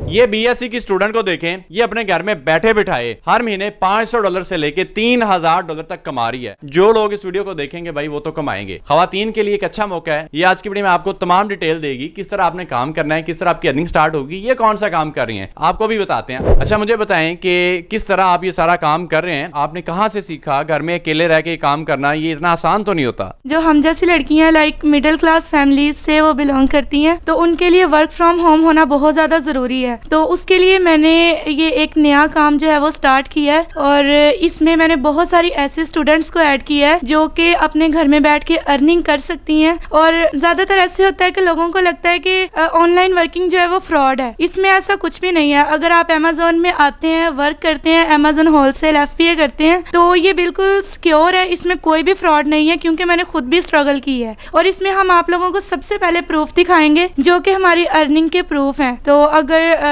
ये बीएससी की स्टूडेंट को देखें, ये अपने घर में बैठे बिठाए हर महीने $500 से लेके $3000 तक कमा रही है। जो लोग इस वीडियो को देखेंगे भाई वो तो कमाएंगे। खवातीन के लिए एक अच्छा मौका है। ये आज की वीडियो में आपको तमाम डिटेल देगी, किस तरह आपने काम करना है, किस तरह आपकी अर्निंग स्टार्ट होगी, ये कौन सा काम कर रही है आपको भी बताते हैं। अच्छा मुझे बताएं कि किस तरह आप ये सारा काम कर रहे हैं, आपने कहाँ से सीखा? घर में अकेले रह के काम करना ये इतना आसान तो नहीं होता। जो हम जैसी लड़कियां लाइक मिडिल क्लास फैमिली से वो बिलोंग करती हैं, तो उनके लिए वर्क फ्रॉम होम होना बहुत ज़्यादा ज़रूरी है। तो उसके लिए मैंने ये एक नया काम जो है वो स्टार्ट किया है और इसमें मैंने बहुत सारी ऐसे स्टूडेंट्स को ऐड किया है जो कि अपने घर में बैठ के अर्निंग कर सकती हैं। और ज़्यादातर ऐसे होता है कि लोगों को लगता है कि ऑनलाइन वर्किंग जो है वो फ्रॉड है। इसमें ऐसा कुछ भी नहीं है। अगर आप अमेजोन में आते हैं, वर्क करते हैं, अमेजोन होलसेल FBA करते हैं, तो ये बिल्कुल सिक्योर है। इसमें कोई भी फ्रॉड नहीं है क्योंकि मैंने खुद भी स्ट्रगल की है। और इसमें हम आप लोगों को सबसे पहले प्रूफ दिखाएंगे जो कि हमारी अर्निंग के प्रूफ हैं। तो अगर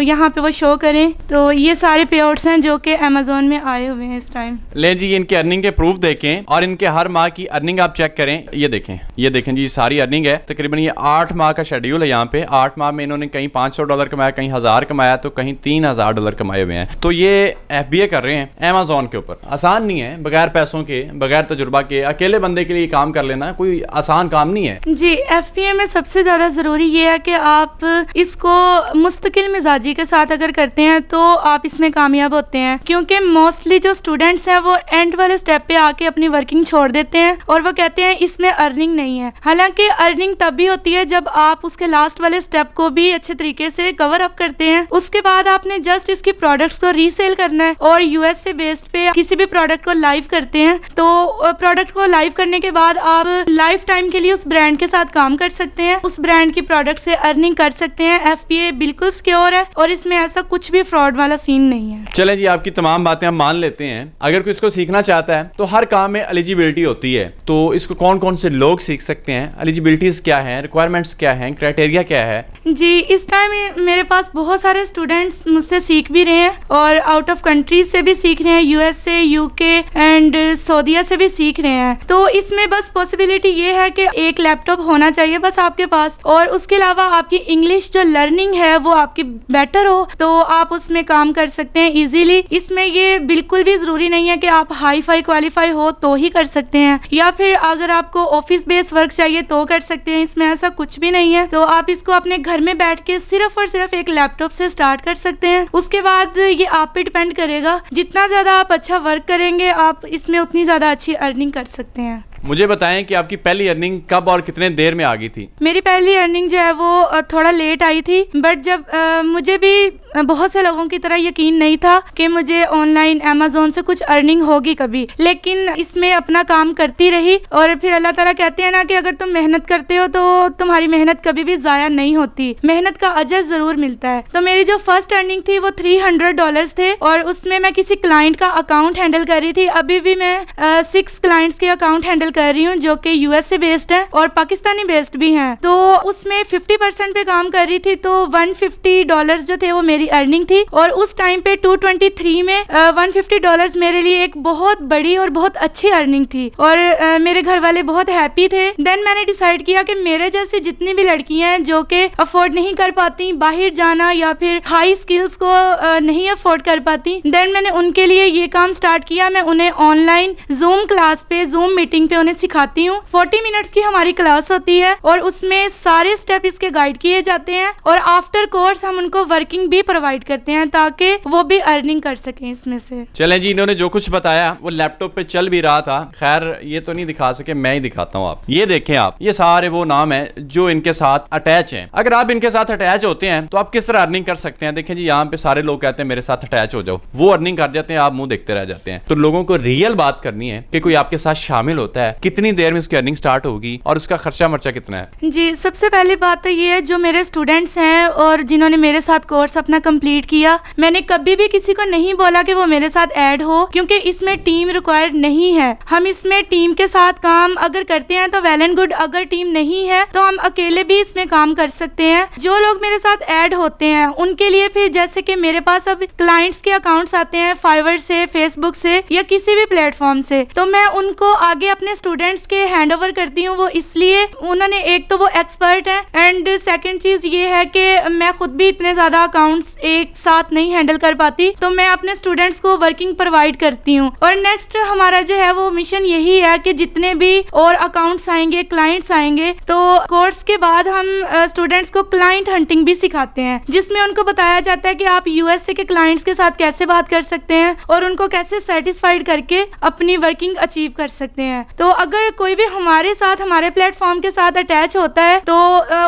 यहाँ पे वो शो करें तो ये सारे पे आउट्स हैं जो कि अमेजोन में आए हुए हैं इस टाइम। ले जी इनके अर्निंग के प्रूफ देखें और इनके हर माह की अर्निंग आप चेक करें। ये देखें जी सारी अर्निंग है। तकरीबन ये 8 माह का शेड्यूल है। यहाँ पे 8 माह में इन्होंने कहीं $500 कमाया, कहीं 1000 कमाया, तो कहीं $3000 कमाए हुए हैं। तो ये FBA कर रहे हैं अमेजोन के ऊपर। आसान नहीं है, बगैर पैसों के, बगैर तजुर्बा के, अकेले बंदे के लिए काम कर लेना कोई आसान काम नहीं है जी। FBA में सबसे ज्यादा जरूरी ये है कि आप इसको मुस्तकिल मिजाजी के साथ अगर करते हैं तो आप इसमें कामयाब होते हैं। क्योंकि मोस्टली जो स्टूडेंट्स हैं वो एंड वाले स्टेप पे आके अपनी वर्किंग छोड़ देते हैं और वो कहते हैं इसमें अर्निंग नहीं है। हालांकि अर्निंग तब भी होती है जब आप उसके लास्ट वाले स्टेप को भी अच्छे तरीके से कवर अप करते हैं। उसके बाद आपने जस्ट इसकी प्रोडक्ट्स को रीसेल करना है और US से बेस्ड पे किसी भी प्रोडक्ट को लाइव करते हैं। तो प्रोडक्ट को लाइव करने के बाद आप लाइफ टाइम के लिए उस ब्रांड के साथ काम कर सकते हैं, उस ब्रांड की प्रोडक्ट से अर्निंग कर सकते हैं। FBA बिल्कुल सिक्योर है और इसमें ऐसा कुछ भी फ्रॉड वाला सीन नहीं है। चलें जी आपकी तमाम बातें हम मान लेते हैं। अगर कोई इसको सीखना चाहता है तो हर काम में एलिजिबिलिटी होती है। तो इसको कौन कौन से लोग सीख सकते हैं? एलिजिबिलिटीज क्या है, रिक्वायरमेंट्स क्या है, क्राइटेरिया क्या है? जी इस टाइम मेरे पास बहुत सारे स्टूडेंट्स मुझसे सीख भी रहे हैं और आउट ऑफ कंट्रीज से भी सीख रहे हैं, US से, UK एंड सऊदीया से भी सीख रहे हैं। तो इसमें बस पॉसिबिलिटी ये है कि एक लैपटॉप होना चाहिए बस आपके पास, और उसके अलावा आपकी इंग्लिश जो लर्निंग है वो आपकी बेटर हो तो आप उसमें काम कर सकते हैं इजीली। इसमें ये बिल्कुल भी जरूरी नहीं है कि आप हाई फाई क्वालिफाई हो तो ही कर सकते हैं, या फिर अगर आपको ऑफिस बेस्ड वर्क चाहिए तो कर सकते हैं। इसमें ऐसा कुछ भी नहीं है। तो आप इसको अपने घर में बैठ के सिर्फ और सिर्फ एक लैपटॉप से स्टार्ट कर सकते हैं। उसके बाद ये आप पे डिपेंड करेगा, जितना ज्यादा आप अच्छा वर्क करेंगे आप इसमें उतनी ज्यादा अच्छी अर्निंग कर सकते हैं। मुझे बताएं कि आपकी पहली अर्निंग कब और कितने देर में आ गई थी? मेरी पहली अर्निंग जो है वो थोड़ा लेट आई थी, बट जब मुझे भी बहुत से लोगों की तरह यकीन नहीं था कि मुझे ऑनलाइन अमेजोन से कुछ अर्निंग होगी कभी, लेकिन इसमें अपना काम करती रही। और फिर अल्लाह ताला कहते हैं ना कि अगर तुम मेहनत करते हो तो तुम्हारी मेहनत कभी भी ज़ाया नहीं होती, मेहनत का अजर ज़रूर मिलता है। तो मेरी जो फर्स्ट अर्निंग थी वो $300 थे और उसमें मैं किसी क्लाइंट का अकाउंट हैंडल कर रही थी। अभी भी मैं 6 क्लाइंट्स के अकाउंट हैंडल कर रही हूँ जो कि US से बेस्ड है और पाकिस्तानी बेस्ड भी हैं। तो उसमें 50% पे काम कर रही थी, तो $150 जो थे वो मेरी अर्निंग थी। और उस टाइम पे 223 में $150 मेरे लिए एक बहुत बड़ी और बहुत अच्छी अर्निंग थी और मेरे घर वाले बहुत हैप्पी थे। देन मैंने डिसाइड किया कि मेरे जैसी जितनी भी लड़कियां हैं जो कि अफोर्ड नहीं कर पाती बाहर जाना या फिर हाई स्किल्स को नहीं अफोर्ड कर पाती, देन मैंने उनके लिए ये काम स्टार्ट किया। मैं उन्हें ऑनलाइन जूम क्लास पे, जूम मीटिंग पे उन्हें सिखाती हूँ। 40 मिनट्स की हमारी क्लास होती है और उसमें सारे स्टेप इसके गाइड किए जाते हैं और आफ्टर कोर्स हम उनको वर्किंग भी प्रोवाइड करते हैं ताकि वो भी अर्निंग कर सकें इसमें से। चलें जी, इन्होंने जो कुछ बताया वो लैपटॉप पे चल भी रहा था। खैर ये तो नहीं दिखा सके, मैं ही दिखाता हूँ। आप ये देखें, आप ये सारे वो नाम है जो इनके साथ अटैच हैं। अगर आप इनके साथ अटैच होते हैं तो आप किस तरह अर्निंग कर सकते हैं? देखें जी, यहाँ पे सारे लोग कहते हैं मेरे साथ अटैच हो जाओ, वो अर्निंग कर जाते हैं, आप मुंह देखते रह जाते हैं। तो लोगों को रियल बात करनी है कि कोई आपके साथ शामिल होता है, कितनी देर में उसकी अर्निंग स्टार्ट होगी और उसका खर्चा मर्चा कितना है। जी सबसे पहली बात तो ये है, जो मेरे स्टूडेंट्स हैं और जिन्होंने मेरे साथ कोर्स अपना कंप्लीट किया, मैंने कभी भी किसी को नहीं बोला कि वो मेरे साथ ऐड हो, क्योंकि इसमें टीम रिक्वायर्ड नहीं है। हम इसमें टीम के साथ काम अगर करते हैं तो वेल एंड गुड, अगर टीम नहीं है तो हम अकेले भी इसमें काम कर सकते हैं। जो लोग मेरे साथ ऐड होते हैं उनके लिए फिर जैसे कि मेरे पास अब क्लाइंट्स के अकाउंट्स आते हैं फाइवर से, फेसबुक से या किसी भी प्लेटफॉर्म से, तो मैं उनको आगे अपने स्टूडेंट्स के हैंड ओवर करती हूँ वो इसलिए उन्होंने एक तो वो एक्सपर्ट है एंड सेकंड चीज़ ये है कि मैं खुद भी इतने ज़्यादा अकाउंट्स एक साथ नहीं हैंडल कर पाती, तो मैं अपने स्टूडेंट्स को वर्किंग प्रोवाइड करती हूँ। और नेक्स्ट हमारा जो है वो मिशन यही है कि जितने भी और अकाउंट्स आएंगे, क्लाइंट्स आएंगे, तो कोर्स के बाद हम स्टूडेंट्स को क्लाइंट हंटिंग भी सिखाते हैं, जिसमें उनको बताया जाता है कि आप यूएसए के क्लाइंट्स के साथ कैसे बात कर सकते हैं और उनको कैसे सेटिस्फाइड करके अपनी वर्किंग अचीव कर सकते हैं। तो अगर कोई भी हमारे साथ, हमारे प्लेटफॉर्म के साथ अटैच होता है तो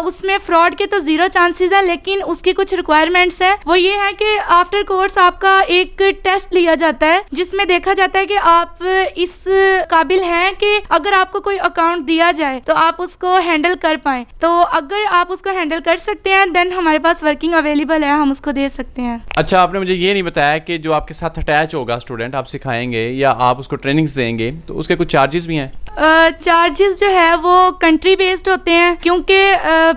उसमें फ्रॉड के तो जीरो चांसेस है, लेकिन उसकी कुछ रिक्वायरमेंट्स है। वो ये है कि आफ्टर कोर्स आपका एक टेस्ट लिया जाता है जिसमें देखा जाता है कि आप इस काबिल हैं कि अगर आपको कोई अकाउंट दिया जाए तो आप उसको हैंडल कर पाएं। तो अगर आप उसको हैंडल कर सकते हैं देन हमारे पास वर्किंग अवेलेबल है, हम उसको दे सकते हैं। अच्छा, आपने मुझे ये नहीं बताया कि जो आपके साथ अटैच होगा स्टूडेंट, आप सिखाएंगे या आप उसको ट्रेनिंग्स देंगे, तो उसके कुछ चार्जेस भी हैं? चार्जेस जो है वो कंट्री बेस्ड होते हैं, क्योंकि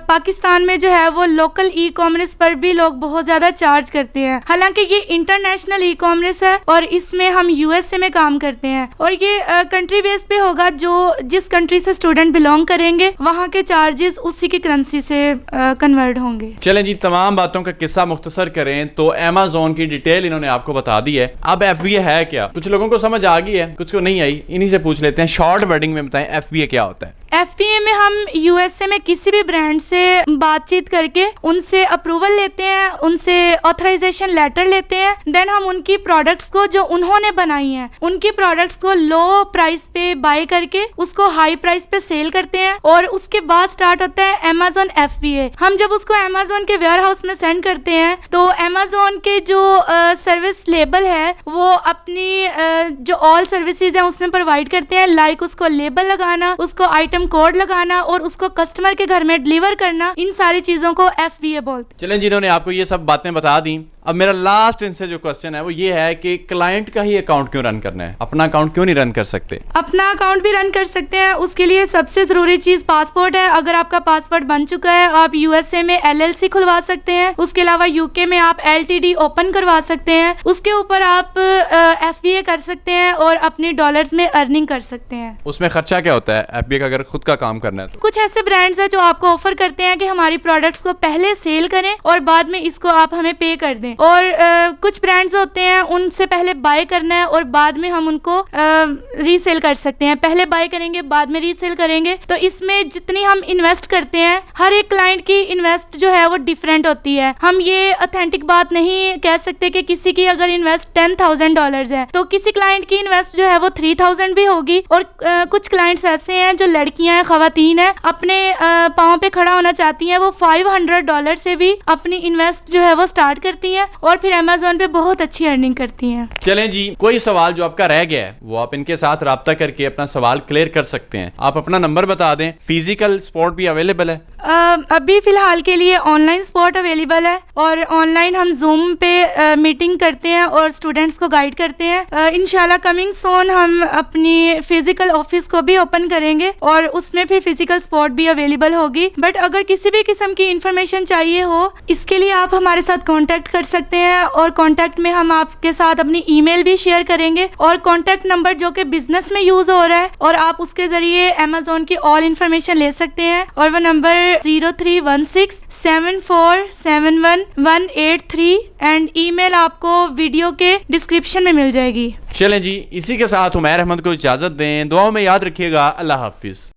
पाकिस्तान में जो है वो लोकल ई कॉमर्स पर भी लोग बहुत ज़्यादा चार्ज करते हैं। हालांकि ये इंटरनेशनल ई कॉमर्स है और इसमें हम यूएसए में काम करते हैं और ये कंट्री बेस्ड पे होगा। जो जिस कंट्री से स्टूडेंट बिलोंग करेंगे वहाँ के चार्जेस उसी की करेंसी से कन्वर्ट होंगे। चलें जी, तमाम बातों का किस्सा मुख्तसर करें तो अमेज़न की डिटेल इन्होंने आपको बता दी है। अब FBA है क्या? कुछ लोगों को समझ आ गई है, कुछ को नहीं आई। इन्हीं से पूछ लेते हैं, शॉर्ट वर्डिंग में बताएं FBA क्या होता है। FBA में हम यूएसए में किसी भी ब्रांड से बातचीत करके उनसे अप्रूवल लेते हैं, उनसे ऑथराइजेशन लेटर लेते हैं, देन हम उनकी प्रोडक्ट्स को जो उन्होंने बनाई हैं उनकी प्रोडक्ट्स को लो प्राइस पे बाय करके उसको हाई प्राइस पे सेल करते हैं और उसके बाद स्टार्ट होता है अमेज़न FBA। हम जब उसको अमेज़न के वेयर हाउस में सेंड करते हैं तो अमेज़न के जो सर्विस लेबल है वो अपनी जो ऑल सर्विसेज हैं उसमें प्रोवाइड करते हैं, लाइक उसको लेबल लगाना, उसको आइटम कोड लगाना और उसको कस्टमर के घर में डिलीवर करना। इन सारी चीजों को FBA बोलते हैं। चलें, जिन्होंने आपको ये सब बातें बता दी, अब मेरा लास्ट इनसे जो क्वेश्चन है वो ये है कि क्लाइंट का ही अकाउंट क्यों रन करना है? अपना अकाउंट क्यों नहीं रन कर सकते? अपना अकाउंट भी रन कर सकते हैं, उसके लिए सबसे जरूरी चीज पासपोर्ट है। अगर आपका पासपोर्ट बन चुका है आप यूएसए में LLC खुलवा सकते हैं, उसके अलावा यूके में आप LTD ओपन करवा सकते हैं, उसके ऊपर आप FBA कर सकते हैं और अपने डॉलर्स में अर्निंग कर सकते हैं। उसमें खर्चा क्या होता है FBA का अगर खुद का काम करना है तो? कुछ ऐसे ब्रांड्स हैं जो आपको ऑफर करते हैं कि हमारी प्रोडक्ट्स को पहले सेल करें और बाद में इसको आप हमें पे कर दें, और कुछ ब्रांड्स होते हैं उनसे पहले बाय करना है और बाद में हम उनको रीसेल कर सकते हैं। पहले बाय करेंगे बाद में रीसेल करेंगे, तो इसमें जितनी हम इन्वेस्ट करते हैं हर एक क्लाइंट की इन्वेस्ट जो है वो डिफरेंट होती है। हम ये ऑथेंटिक बात नहीं कह सकते कि किसी की अगर इन्वेस्ट $10,000 है तो किसी क्लाइंट की इन्वेस्ट जो है वो 3,000 भी होगी। और कुछ क्लाइंट्स ऐसे हैं जो लड़कियां हैं, खवातीन है, अपने पाँव पे खड़ा होना चाहती हैं, वो $500 से भी अपनी इन्वेस्ट जो है वो स्टार्ट करती हैं और फिर अमेज़न पे बहुत अच्छी अर्निंग करती हैं। चलें जी, कोई सवाल जो आपका रह गया है वो आप इनके साथ राब्ता करके अपना सवाल क्लियर कर सकते हैं। आप अपना नंबर बता दें। फिजिकल सपोर्ट भी अवेलेबल है? अभी फिलहाल के लिए ऑनलाइन सपोर्ट अवेलेबल है और ऑनलाइन हम जूम पे मीटिंग करते हैं और स्टूडेंट्स को गाइड करते हैं। इंशाल्लाह कमिंग सोन हम अपनी फिजिकल ऑफिस को भी ओपन करेंगे और उसमें फिर फिजिकल सपोर्ट भी अवेलेबल होगी। बट अगर किसी भी किस्म की इंफॉर्मेशन चाहिए हो इसके लिए आप हमारे साथ कांटेक्ट कर सकते हैं और कांटेक्ट में हम आपके साथ अपनी ईमेल भी शेयर करेंगे और कांटेक्ट नंबर जो कि बिजनेस में यूज हो रहा है और आप उसके जरिए अमेज़न की ऑल इन्फॉर्मेशन ले सकते हैं और वो नंबर 031674718183 एंड ईमेल आपको वीडियो के डिस्क्रिप्शन में मिल जाएगी। चलें जी, इसी के साथ उमैर अहमद को इजाजत दें। दुआओं में याद रखिएगा। अल्लाह हाफिज।